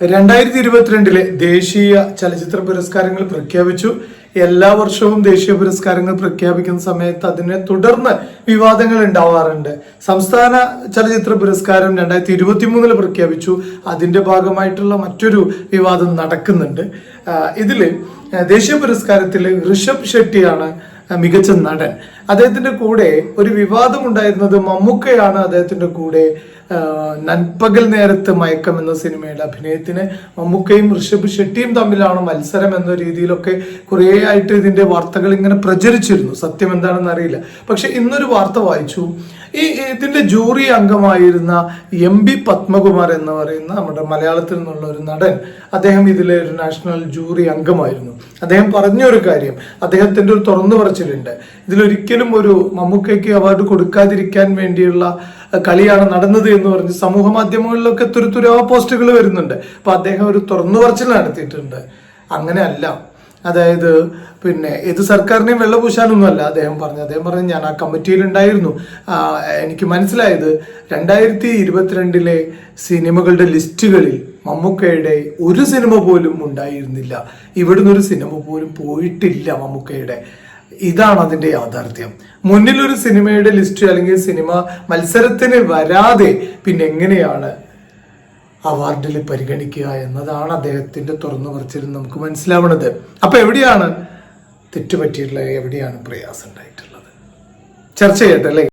2022 ദേശീയ ചലച്ചിത്ര പുരസ്കാരങ്ങൾ പ്രഖ്യാപിച്ചു. എല്ലാ വർഷവും ദേശീയ പുരസ്കാരങ്ങൾ പ്രഖ്യാപിക്കുന്ന സമയത്ത് അതിനെ തുടർന്ന് വിവാദങ്ങൾ ഉണ്ടാവാറുണ്ട്. സംസ്ഥാന ചലച്ചിത്ര പുരസ്കാരം 2023 പ്രഖ്യാപിച്ചു. അതിന്റെ ഭാഗമായിട്ടുള്ള മറ്റൊരു വിവാദം നടക്കുന്നുണ്ട്. ഇതില് ദേശീയ പുരസ്കാരത്തിൽ ഋഷഭ് ഷെട്ടിയാണ് മികച്ച നടൻ. അദ്ദേഹത്തിന്റെ കൂടെ ഒരു വിവാദം ഉണ്ടായിരുന്നത് മമ്മൂക്കയാണ് അദ്ദേഹത്തിന്റെ കൂടെ നൻപകൽ നേരത്ത് മയക്കം എന്ന സിനിമയുടെ അഭിനയത്തിന് മമ്മൂക്കയും ഋഷഭ് ഷെട്ടിയും തമ്മിലാണ് മത്സരം എന്ന രീതിയിലൊക്കെ കുറേ ആയിട്ട് ഇതിന്റെ വാർത്തകൾ ഇങ്ങനെ പ്രചരിച്ചിരുന്നു. സത്യം എന്താണെന്ന് അറിയില്ല. പക്ഷെ ഇന്നൊരു വാർത്ത വായിച്ചു. ഇതിന്റെ ജൂറി അംഗമായിരുന്ന MB പത്മകുമാർ എന്ന് പറയുന്ന നമ്മുടെ മലയാളത്തിൽ നിന്നുള്ള ഒരു നടൻ, അദ്ദേഹം ഇതിലെ ഒരു നാഷണൽ ജൂറി അംഗമായിരുന്നു. അദ്ദേഹം പറഞ്ഞൊരു കാര്യം, അദ്ദേഹത്തിന്റെ ഒരു തുറന്നു പറച്ചിലുണ്ട്. ഇതിലൊരിക്കലും ഒരു മമ്മൂക്കയ്ക്ക് അവാർഡ് കൊടുക്കാതിരിക്കാൻ വേണ്ടിയുള്ള കളിയാണ് നടന്നത് എന്ന് പറഞ്ഞ് സമൂഹ മാധ്യമങ്ങളിലൊക്കെ തുരുതുരാ പോസ്റ്റുകൾ വരുന്നുണ്ട്. അപ്പൊ അദ്ദേഹം ഒരു തുറന്നു പറച്ചിൽ നടത്തിയിട്ടുണ്ട്. അങ്ങനെയല്ല, അതായത് ഇത് സർക്കാരിനെയും വെള്ളപൂശാനൊന്നുമല്ല അദ്ദേഹം പറഞ്ഞു ഞാൻ ആ കമ്മിറ്റിയിൽ ഉണ്ടായിരുന്നു. എനിക്ക് മനസ്സിലായത് 2022 സിനിമകളുടെ ലിസ്റ്റുകളിൽ മമ്മൂക്കയുടെ ഒരു സിനിമ പോലും ഉണ്ടായിരുന്നില്ല. ഇവിടുന്ന് ഒരു സിനിമ പോലും പോയിട്ടില്ല മമ്മൂക്കയുടെ. ഇതാണ് അതിന്റെ യാഥാർത്ഥ്യം. മുന്നിലൊരു സിനിമയുടെ ലിസ്റ്റ് അല്ലെങ്കിൽ സിനിമ മത്സരത്തിന് വരാതെ പിന്നെ എങ്ങനെയാണ് അവാർഡിൽ പരിഗണിക്കുക എന്നതാണ് അദ്ദേഹത്തിന്റെ തുറന്നു പറച്ചിൽ നമുക്ക് മനസ്സിലാവുന്നത്. അപ്പൊ എവിടെയാണ് തെറ്റുപറ്റിയിട്ടുള്ളത്, എവിടെയാണ് പ്രയാസം ഉണ്ടായിട്ടുള്ളത്, ചർച്ച ചെയ്യട്ടെ അല്ലേ?